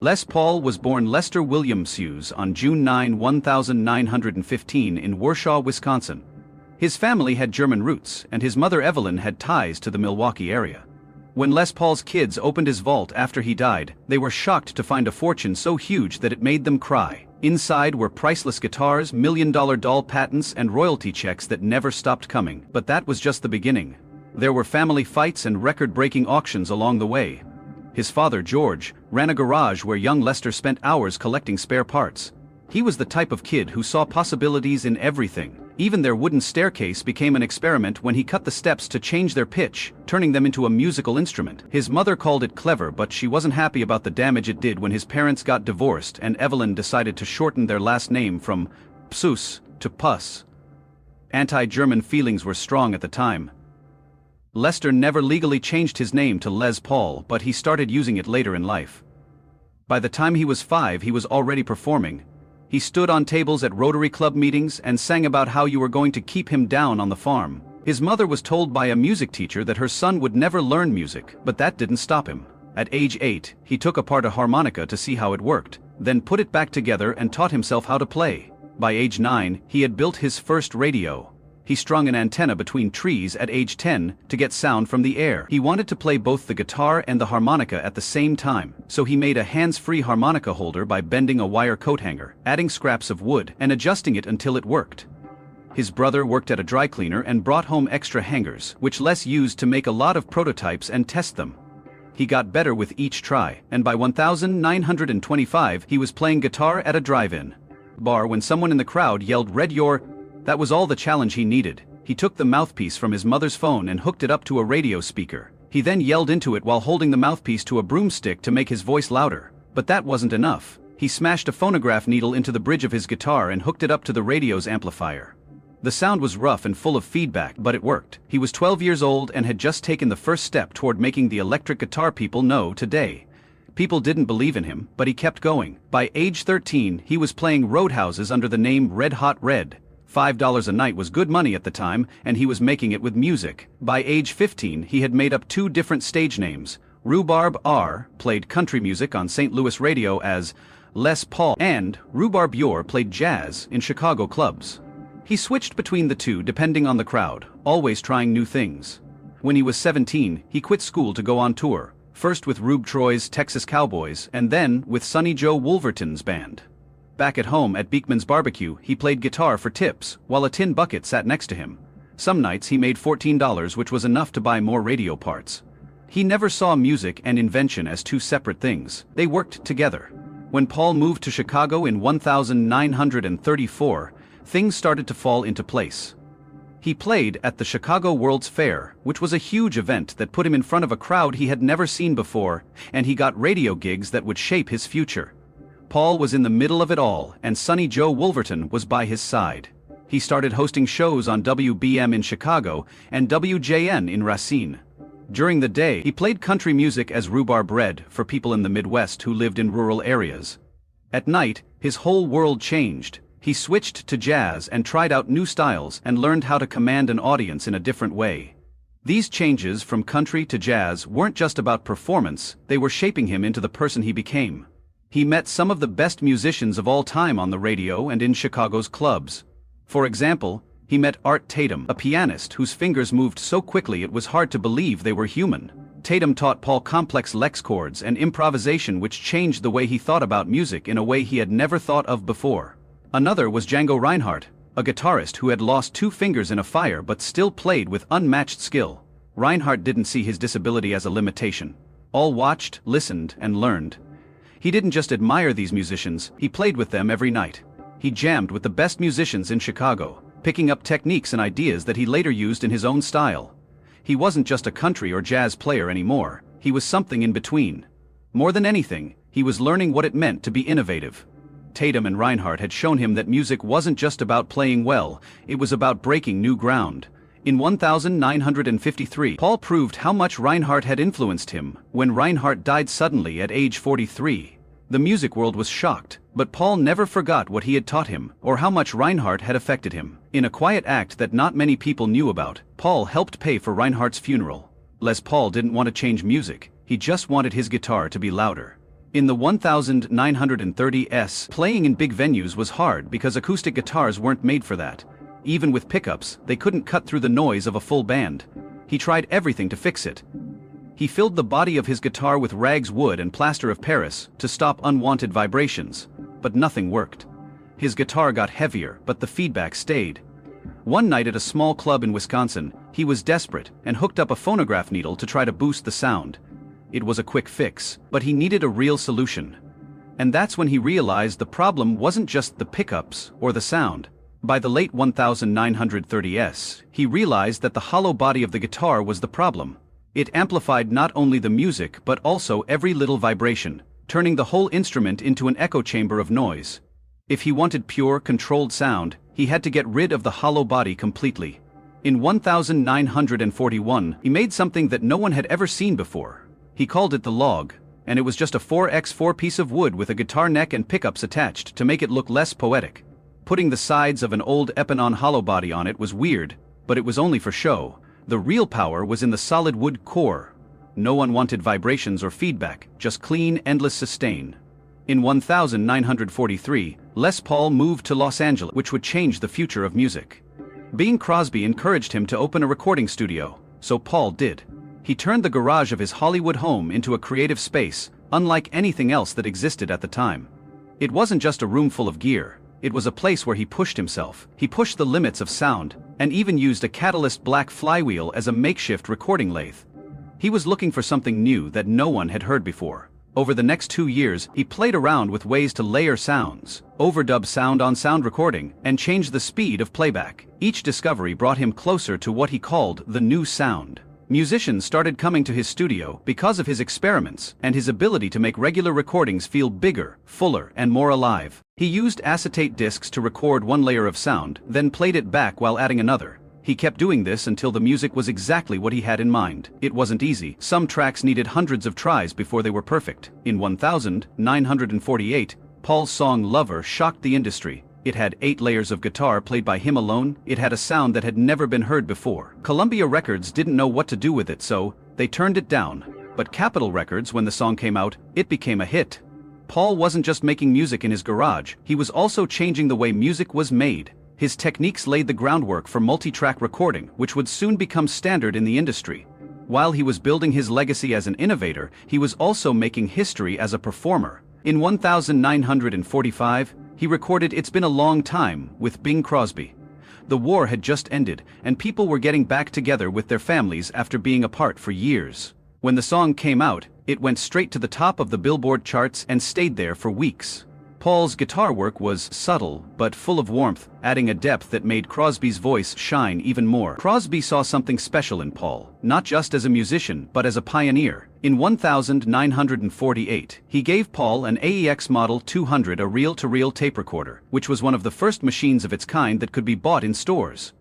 Les Paul was born Lester William Hughes on June 9, 1915 in Warshaw, Wisconsin. His family had German roots, and his mother Evelyn had ties to the Milwaukee area. When Les Paul's kids opened his vault after he died, they were shocked to find a fortune so huge that it made them cry. Inside were priceless guitars, million-dollar doll patents, and royalty checks that never stopped coming. But that was just the beginning. There were family fights and record-breaking auctions along the way. His father, George, ran a garage where young Lester spent hours collecting spare parts. He was the type of kid who saw possibilities in everything. Even their wooden staircase became an experiment when he cut the steps to change their pitch, turning them into a musical instrument. His mother called it clever, but she wasn't happy about the damage it did when his parents got divorced and Evelyn decided to shorten their last name from Psus to Puss. Anti-German feelings were strong at the time. Lester never legally changed his name to Les Paul, but he started using it later in life. By the time he was 5, he was already performing. He stood on tables at Rotary Club meetings and sang about how you were going to keep him down on the farm. His mother was told by a music teacher that her son would never learn music, but that didn't stop him. At age 8, he took apart a harmonica to see how it worked, then put it back together and taught himself how to play. By age 9, he had built his first radio. He strung an antenna between trees at age 10 to get sound from the air. He wanted to play both the guitar and the harmonica at the same time, so he made a hands-free harmonica holder by bending a wire coat hanger, adding scraps of wood, and adjusting it until it worked. His brother worked at a dry cleaner and brought home extra hangers, which Les used to make a lot of prototypes and test them. He got better with each try, and by 1925 he was playing guitar at a drive-in bar when someone in the crowd yelled "Red your..." That was all the challenge he needed. He took the mouthpiece from his mother's phone and hooked it up to a radio speaker. He then yelled into it while holding the mouthpiece to a broomstick to make his voice louder. But that wasn't enough. He smashed a phonograph needle into the bridge of his guitar and hooked it up to the radio's amplifier. The sound was rough and full of feedback, but it worked. He was 12 years old and had just taken the first step toward making the electric guitar people know today. People didn't believe in him, but he kept going. By age 13, he was playing roadhouses under the name Red Hot Red. $5 a night was good money at the time, and he was making it with music. By age 15, he had made up 2 different stage names. Rhubarb R. played country music on St. Louis radio as Les Paul, and Rhubarb Yor played jazz in Chicago clubs. He switched between the two depending on the crowd, always trying new things. When he was 17, he quit school to go on tour, first with Rube Troy's Texas Cowboys and then with Sonny Joe Wolverton's band. Back at home at Beekman's Barbecue, he played guitar for tips, while a tin bucket sat next to him. Some nights he made $14, which was enough to buy more radio parts. He never saw music and invention as 2 separate things. They worked together. When Paul moved to Chicago in 1934, things started to fall into place. He played at the Chicago World's Fair, which was a huge event that put him in front of a crowd he had never seen before, and he got radio gigs that would shape his future. Paul was in the middle of it all, and Sonny Joe Wolverton was by his side. He started hosting shows on WBM in Chicago and WJN in Racine. During the day, he played country music as Rhubarb Red for people in the Midwest who lived in rural areas. At night, his whole world changed. He switched to jazz and tried out new styles and learned how to command an audience in a different way. These changes from country to jazz weren't just about performance, they were shaping him into the person he became. He met some of the best musicians of all time on the radio and in Chicago's clubs. For example, he met Art Tatum, a pianist whose fingers moved so quickly it was hard to believe they were human. Tatum taught Paul complex Lex chords and improvisation, which changed the way he thought about music in a way he had never thought of before. Another was Django Reinhardt, a guitarist who had lost 2 fingers in a fire but still played with unmatched skill. Reinhardt didn't see his disability as a limitation. All watched, listened, and learned. He didn't just admire these musicians, he played with them every night. He jammed with the best musicians in Chicago, picking up techniques and ideas that he later used in his own style. He wasn't just a country or jazz player anymore, he was something in between. More than anything, he was learning what it meant to be innovative. Tatum and Reinhardt had shown him that music wasn't just about playing well, it was about breaking new ground. In 1953, Paul proved how much Reinhardt had influenced him when Reinhardt died suddenly at age 43. The music world was shocked, but Paul never forgot what he had taught him or how much Reinhardt had affected him. In a quiet act that not many people knew about, Paul helped pay for Reinhardt's funeral. Les Paul didn't want to change music, he just wanted his guitar to be louder. In the 1930s, playing in big venues was hard because acoustic guitars weren't made for that. Even with pickups, they couldn't cut through the noise of a full band. He tried everything to fix it. He filled the body of his guitar with rags wood and plaster of Paris to stop unwanted vibrations, but nothing worked. His guitar got heavier, but the feedback stayed. One night at a small club in Wisconsin, he was desperate and hooked up a phonograph needle to try to boost the sound. It was a quick fix, but he needed a real solution. And that's when he realized the problem wasn't just the pickups or the sound. By the late 1930s, he realized that the hollow body of the guitar was the problem. It amplified not only the music but also every little vibration, turning the whole instrument into an echo chamber of noise. If he wanted pure, controlled sound, he had to get rid of the hollow body completely. In 1941, he made something that no one had ever seen before. He called it the log, and it was just a 4x4 piece of wood with a guitar neck and pickups attached to make it look less poetic. Putting the sides of an old Epinon hollow body on it was weird, but it was only for show. The real power was in the solid wood core. No unwanted vibrations or feedback, just clean, endless sustain. In 1943, Les Paul moved to Los Angeles, which would change the future of music. Bing Crosby encouraged him to open a recording studio, so Paul did. He turned the garage of his Hollywood home into a creative space, unlike anything else that existed at the time. It wasn't just a room full of gear. It was a place where he pushed himself. He pushed the limits of sound, and even used a Catalyst black flywheel as a makeshift recording lathe. He was looking for something new that no one had heard before. Over the next 2 years, he played around with ways to layer sounds, overdub sound on sound recording, and change the speed of playback. Each discovery brought him closer to what he called the new sound. Musicians started coming to his studio because of his experiments and his ability to make regular recordings feel bigger, fuller, and more alive. He used acetate discs to record one layer of sound, then played it back while adding another. He kept doing this until the music was exactly what he had in mind. It wasn't easy. Some tracks needed hundreds of tries before they were perfect. In 1948, Paul's song Lover shocked the industry. It had 8 layers of guitar played by him alone. It had a sound that had never been heard before. Columbia Records didn't know what to do with it, so they turned it down. But Capitol Records, when the song came out, it became a hit. Paul wasn't just making music in his garage, he was also changing the way music was made. His techniques laid the groundwork for multi-track recording, which would soon become standard in the industry. While he was building his legacy as an innovator, he was also making history as a performer. In 1945, he recorded It's Been a Long Time with Bing Crosby. The war had just ended, and people were getting back together with their families after being apart for years. When the song came out, it went straight to the top of the Billboard charts and stayed there for weeks. Paul's guitar work was subtle but full of warmth, adding a depth that made Crosby's voice shine even more. Crosby saw something special in Paul, not just as a musician but as a pioneer. In 1948, he gave Paul an AEX Model 200, a reel-to-reel tape recorder, which was one of the first machines of its kind that could be bought in stores.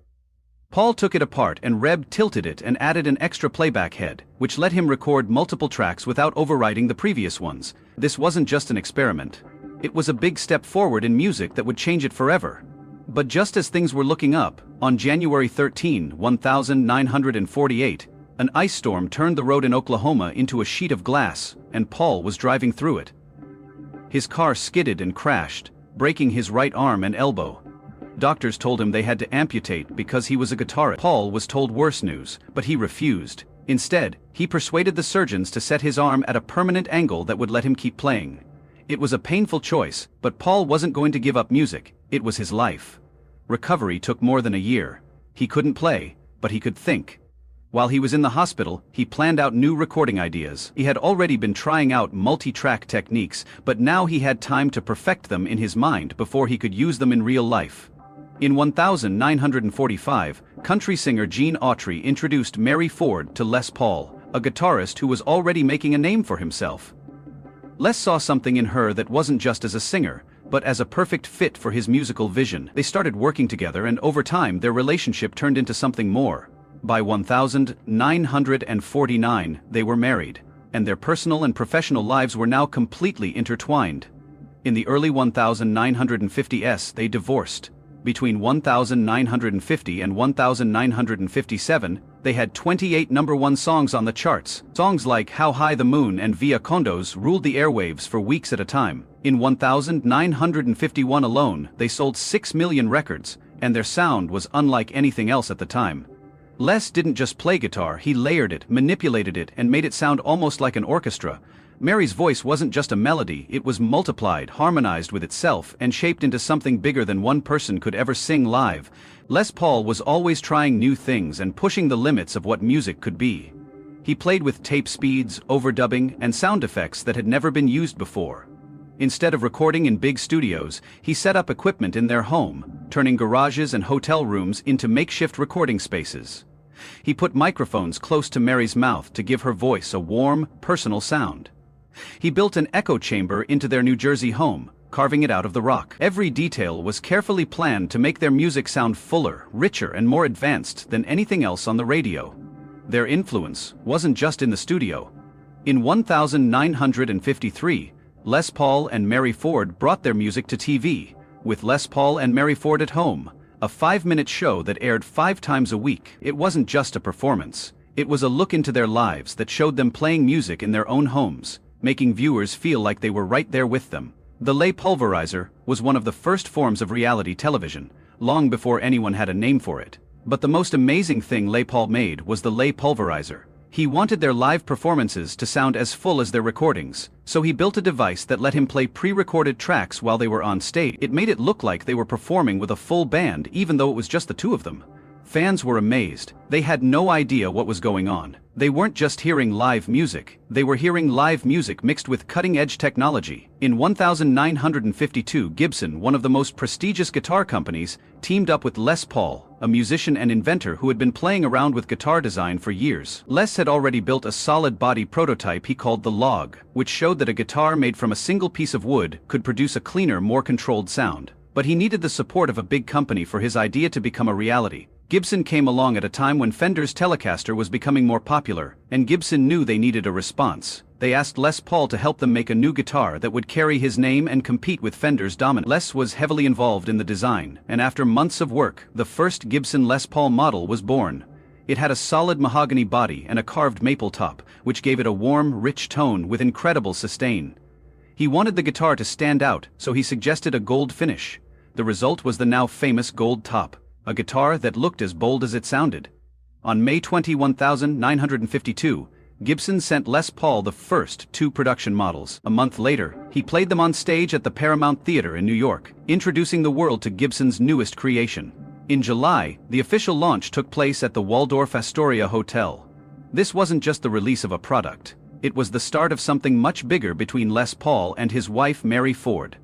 Paul took it apart and tilted it and added an extra playback head, which let him record multiple tracks without overwriting the previous ones. This wasn't just an experiment. It was a big step forward in music that would change it forever. But just as things were looking up, on January 13, 1948, an ice storm turned the road in Oklahoma into a sheet of glass, and Paul was driving through it. His car skidded and crashed, breaking his right arm and elbow. Doctors told him they had to amputate because he was a guitarist. Paul was told worse news, but he refused. Instead, he persuaded the surgeons to set his arm at a permanent angle that would let him keep playing. It was a painful choice, but Paul wasn't going to give up music. It was his life. Recovery took more than a year. He couldn't play, but he could think. While he was in the hospital, he planned out new recording ideas. He had already been trying out multi-track techniques, but now he had time to perfect them in his mind before he could use them in real life. In 1945, country singer Gene Autry introduced Mary Ford to Les Paul, a guitarist who was already making a name for himself. Les saw something in her that wasn't just as a singer, but as a perfect fit for his musical vision. They started working together, and over time their relationship turned into something more. By 1949, they were married, and their personal and professional lives were now completely intertwined. In the early 1950s, they divorced. Between 1950 and 1957, they They had 28 #1 songs on the charts. Songs like How High the Moon and Via Condos ruled the airwaves for weeks at a time. In 1951 alone, they sold 6 million records, and their sound was unlike anything else at the time. Les didn't just play guitar, he layered it, manipulated it, and made it sound almost like an orchestra. Mary's voice wasn't just a melody, it was multiplied, harmonized with itself, and shaped into something bigger than one person could ever sing live. Les Paul was always trying new things and pushing the limits of what music could be. He played with tape speeds, overdubbing, and sound effects that had never been used before. Instead of recording in big studios, he set up equipment in their home, turning garages and hotel rooms into makeshift recording spaces. He put microphones close to Mary's mouth to give her voice a warm, personal sound. He built an echo chamber into their New Jersey home, carving it out of the rock. Every detail was carefully planned to make their music sound fuller, richer, and more advanced than anything else on the radio. Their influence wasn't just in the studio. In 1953, Les Paul and Mary Ford brought their music to TV, with Les Paul and Mary Ford at Home, a 5-minute show that aired 5 times a week. It wasn't just a performance, it was a look into their lives that showed them playing music in their own homes, making viewers feel like they were right there with them. The Les Pulverizer was one of the first forms of reality television, long before anyone had a name for it. But the most amazing thing Les Paul made was the Les Pulverizer. He wanted their live performances to sound as full as their recordings, so he built a device that let him play pre-recorded tracks while they were on stage. It made it look like they were performing with a full band even though it was just the two of them. Fans were amazed. They had no idea what was going on. They weren't just hearing live music, they were hearing live music mixed with cutting-edge technology. In 1952, Gibson, one of the most prestigious guitar companies, teamed up with Les Paul, a musician and inventor who had been playing around with guitar design for years. Les had already built a solid body prototype he called the Log, which showed that a guitar made from a single piece of wood could produce a cleaner, more controlled sound. But he needed the support of a big company for his idea to become a reality. Gibson came along at a time when Fender's Telecaster was becoming more popular, and Gibson knew they needed a response. They asked Les Paul to help them make a new guitar that would carry his name and compete with Fender's dominance. Les was heavily involved in the design, and after months of work, the first Gibson Les Paul model was born. It had a solid mahogany body and a carved maple top, which gave it a warm, rich tone with incredible sustain. He wanted the guitar to stand out, so he suggested a gold finish. The result was the now famous gold top, a guitar that looked as bold as it sounded. On May 20, 1952, Gibson sent Les Paul the first 2 production models. A month later, he played them on stage at the Paramount Theater in New York, introducing the world to Gibson's newest creation. In July, the official launch took place at the Waldorf Astoria Hotel. This wasn't just the release of a product, it was the start of something much bigger between Les Paul and his wife Mary Ford.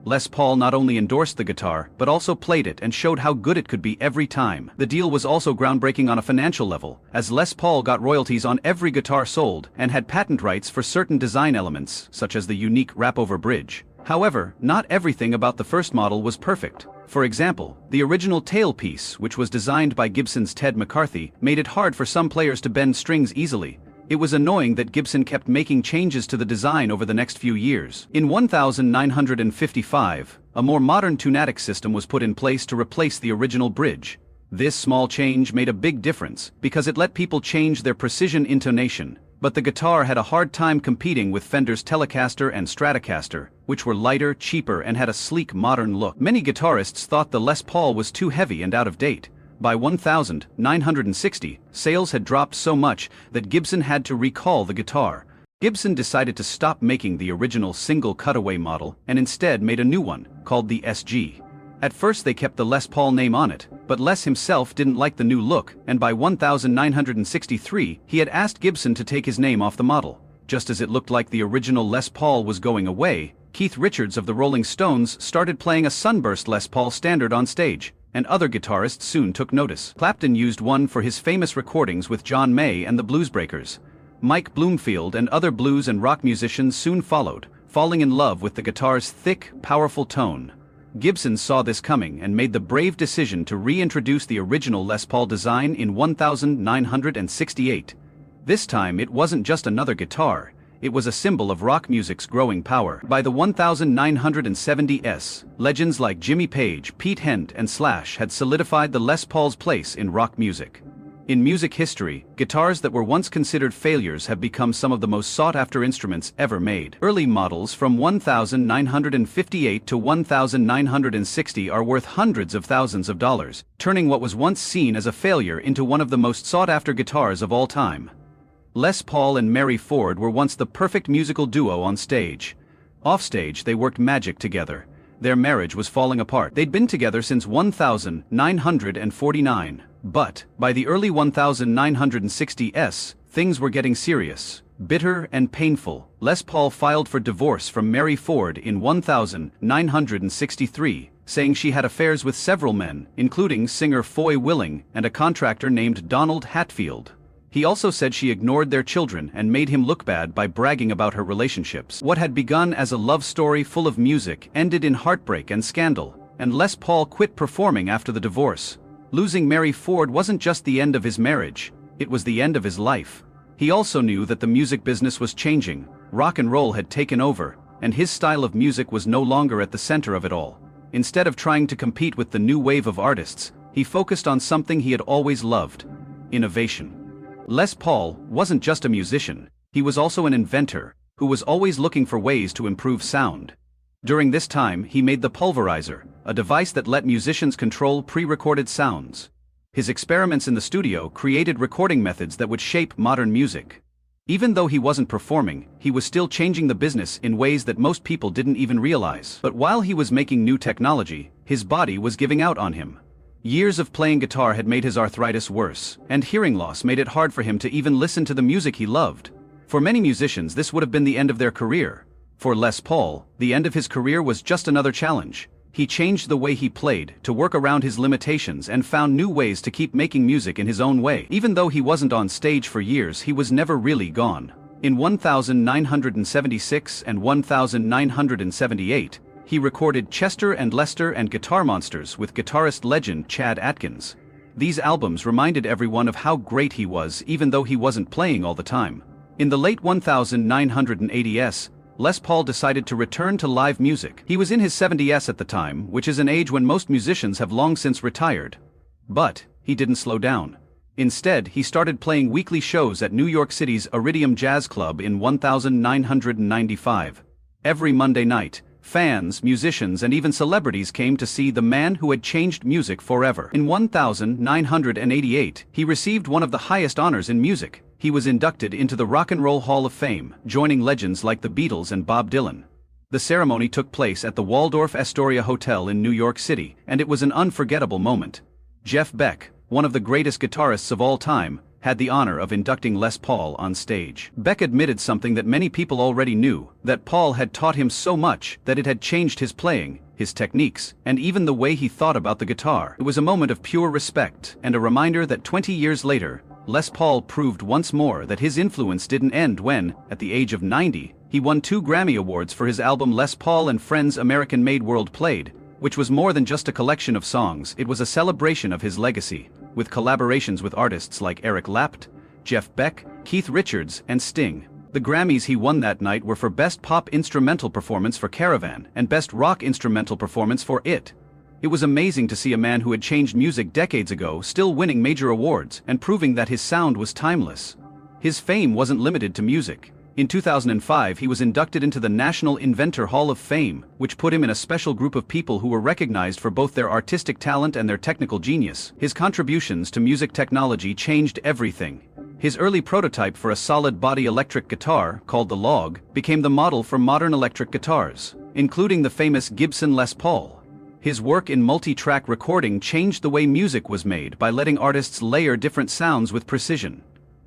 Les Paul not only endorsed the guitar, but also played it and showed how good it could be every time. The deal was also groundbreaking on a financial level, as Les Paul got royalties on every guitar sold and had patent rights for certain design elements, such as the unique wrap-over bridge. However, not everything about the first model was perfect. For example, the original tailpiece, which was designed by Gibson's Ted McCarthy, made it hard for some players to bend strings easily. It was annoying that Gibson kept making changes to the design over the next few years. In 1955, a more modern tunatic system was put in place to replace the original bridge. This small change made a big difference because it let people change their precision intonation, but the guitar had a hard time competing with Fender's Telecaster and Stratocaster, which were lighter, cheaper, and had a sleek, modern look. Many guitarists thought the Les Paul was too heavy and out of date. By 1960, sales had dropped so much that Gibson had to recall the guitar. Gibson decided to stop making the original single cutaway model and instead made a new one, called the SG. At first they kept the Les Paul name on it, but Les himself didn't like the new look, and by 1963 he had asked Gibson to take his name off the model. Just as it looked like the original Les Paul was going away, Keith Richards of the Rolling Stones started playing a sunburst Les Paul standard on stage, and other guitarists soon took notice. Clapton used one for his famous recordings with John May and the Bluesbreakers. Mike Bloomfield and other blues and rock musicians soon followed, falling in love with the guitar's thick, powerful tone. Gibson saw this coming and made the brave decision to reintroduce the original Les Paul design in 1968. This time it wasn't just another guitar, it was a symbol of rock music's growing power. By the 1970s, legends like Jimmy Page, Pete Hent, and Slash had solidified the Les Paul's place in rock music. In music history, guitars that were once considered failures have become some of the most sought-after instruments ever made. Early models from 1958 to 1960 are worth hundreds of thousands of dollars, turning what was once seen as a failure into one of the most sought-after guitars of all time. Les Paul and Mary Ford were once the perfect musical duo on stage. Offstage, they worked magic together. Their marriage was falling apart. They'd been together since 1949. But, by the early 1960s, things were getting serious, bitter and painful. Les Paul filed for divorce from Mary Ford in 1963, saying she had affairs with several men, including singer Foy Willing and a contractor named Donald Hatfield. He also said she ignored their children and made him look bad by bragging about her relationships. What had begun as a love story full of music ended in heartbreak and scandal, and Les Paul quit performing after the divorce. Losing Mary Ford wasn't just the end of his marriage, it was the end of his life. He also knew that the music business was changing, rock and roll had taken over, and his style of music was no longer at the center of it all. Instead of trying to compete with the new wave of artists, he focused on something he had always loved: innovation. Les Paul wasn't just a musician, he was also an inventor, who was always looking for ways to improve sound. During this time, he made the pulverizer, a device that let musicians control pre-recorded sounds. His experiments in the studio created recording methods that would shape modern music. Even though he wasn't performing, he was still changing the business in ways that most people didn't even realize. But while he was making new technology, his body was giving out on him. Years of playing guitar had made his arthritis worse, and hearing loss made it hard for him to even listen to the music he loved. For many musicians, this would have been the end of their career. For Les Paul, the end of his career was just another challenge. He changed the way he played to work around his limitations and found new ways to keep making music in his own way. Even though he wasn't on stage for years, he was never really gone. In 1976 and 1978, he recorded Chester and Lester and Guitar Monsters with guitarist legend Chad Atkins. These albums reminded everyone of how great he was, even though he wasn't playing all the time. In the late 1980s, Les Paul decided to return to live music. He was in his 70s at the time, which is an age when most musicians have long since retired. But he didn't slow down. Instead, he started playing weekly shows at New York City's Iridium Jazz Club in 1995. Every Monday night, fans, musicians, and even celebrities came to see the man who had changed music forever. In 1988, he received one of the highest honors in music. He was inducted into the Rock and Roll Hall of Fame, joining legends like the Beatles and Bob Dylan. The ceremony took place at the Waldorf Astoria Hotel in New York City, and it was an unforgettable moment. Jeff Beck, one of the greatest guitarists of all time, had the honor of inducting Les Paul on stage. Beck admitted something that many people already knew, that Paul had taught him so much that it had changed his playing, his techniques, and even the way he thought about the guitar. It was a moment of pure respect, and a reminder that 20 years later, Les Paul proved once more that his influence didn't end when, at the age of 90, he won 2 Grammy Awards for his album Les Paul and Friends American-Made World Played, which was more than just a collection of songs. It was a celebration of his legacy, with collaborations with artists like Eric Clapton, Jeff Beck, Keith Richards, and Sting. The Grammys he won that night were for Best Pop Instrumental Performance for Caravan and Best Rock Instrumental Performance for It. It was amazing to see a man who had changed music decades ago still winning major awards and proving that his sound was timeless. His fame wasn't limited to music. In 2005, he was inducted into the National Inventor Hall of Fame, which put him in a special group of people who were recognized for both their artistic talent and their technical genius. His contributions to music technology changed everything. His early prototype for a solid-body electric guitar, called the Log, became the model for modern electric guitars, including the famous Gibson Les Paul. His work in multi-track recording changed the way music was made by letting artists layer different sounds with precision.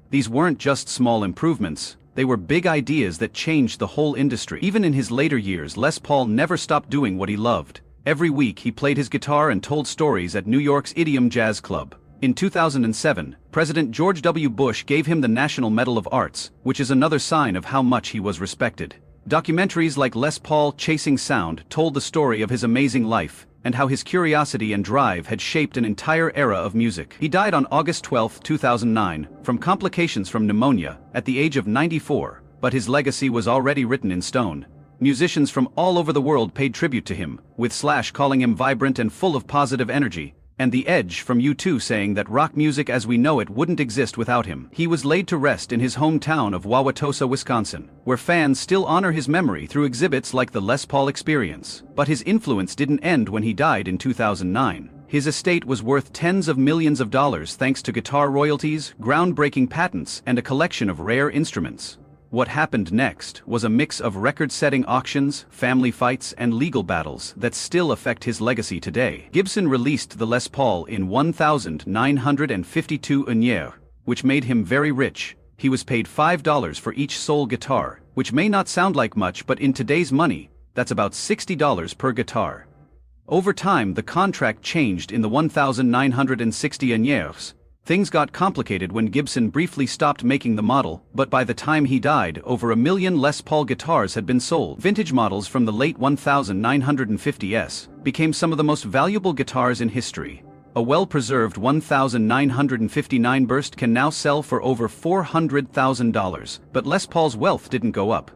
These weren't just small improvements, they were big ideas that changed the whole industry. Even in his later years, Les Paul never stopped doing what he loved. Every week he played his guitar and told stories at New York's Iridium Jazz Club. In 2007, President George W. Bush gave him the National Medal of Arts, which is another sign of how much he was respected. Documentaries like Les Paul Chasing Sound told the story of his amazing life, and how his curiosity and drive had shaped an entire era of music. He died on August 12, 2009, from complications from pneumonia, at the age of 94, but his legacy was already written in stone. Musicians from all over the world paid tribute to him, with Slash calling him vibrant and full of positive energy, and The Edge from U2 saying that rock music as we know it wouldn't exist without him. He was laid to rest in his hometown of Wauwatosa, Wisconsin, where fans still honor his memory through exhibits like the Les Paul Experience. But his influence didn't end when he died in 2009. His estate was worth tens of millions of dollars thanks to guitar royalties, groundbreaking patents, and a collection of rare instruments. What happened next was a mix of record-setting auctions, family fights, and legal battles that still affect his legacy today. Gibson released the Les Paul in 1952 unyear, which made him very rich. He was paid $5 for each soul guitar, which may not sound like much, but in today's money, that's about $60 per guitar. Over time, the contract changed in the 1960 unyears. Things got complicated when Gibson briefly stopped making the model, but by the time he died, over 1 million Les Paul guitars had been sold. Vintage models from the late 1950s became some of the most valuable guitars in history. A well-preserved 1959 burst can now sell for over $400,000, but Les Paul's wealth didn't go up.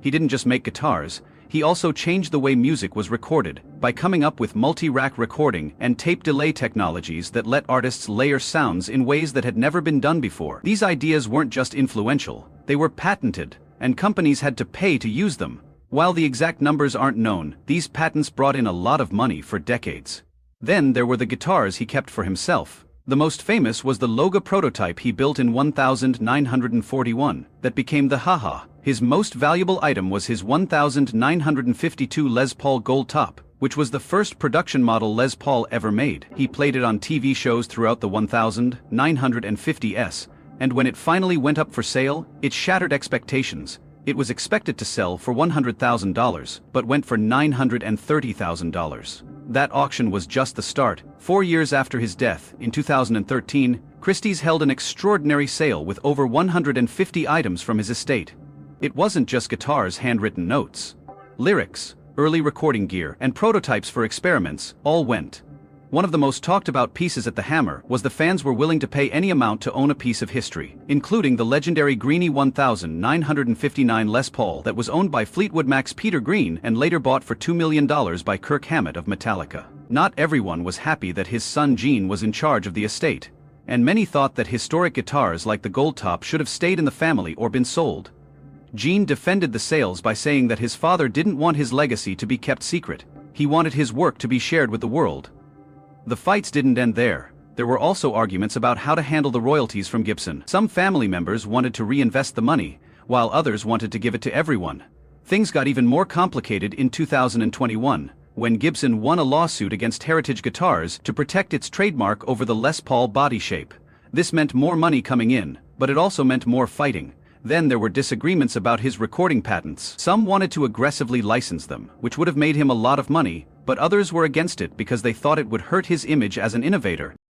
He didn't just make guitars, he also changed the way music was recorded by coming up with multi-rack recording and tape delay technologies that let artists layer sounds in ways that had never been done before. These ideas weren't just influential, they were patented, and companies had to pay to use them. While the exact numbers aren't known, these patents brought in a lot of money for decades. Then there were the guitars he kept for himself. The most famous was the Loga prototype he built in 1941 that became the Ha-Ha. His most valuable item was his 1952 Les Paul Gold Top, which was the first production model Les Paul ever made. He played it on TV shows throughout the 1950s, and when it finally went up for sale, it shattered expectations. It was expected to sell for $100,000, but went for $930,000. That auction was just the start. 4 years after his death, in 2013, Christie's held an extraordinary sale with over 150 items from his estate. It wasn't just guitars, handwritten notes, lyrics, early recording gear, and prototypes for experiments all went. One of the most talked about pieces at the Hammer was the fans were willing to pay any amount to own a piece of history, including the legendary Greenie 1959 Les Paul that was owned by Fleetwood Mac's Peter Green and later bought for $2 million by Kirk Hammett of Metallica. Not everyone was happy that his son Gene was in charge of the estate, and many thought that historic guitars like the Gold Top should have stayed in the family or been sold. Gene defended the sales by saying that his father didn't want his legacy to be kept secret. He wanted his work to be shared with the world. The fights didn't end there. There were also arguments about how to handle the royalties from Gibson. Some family members wanted to reinvest the money, while others wanted to give it to everyone. Things got even more complicated in 2021, when Gibson won a lawsuit against Heritage Guitars to protect its trademark over the Les Paul body shape. This meant more money coming in, but it also meant more fighting. Then there were disagreements about his recording patents. Some wanted to aggressively license them, which would have made him a lot of money, but others were against it because they thought it would hurt his image as an innovator.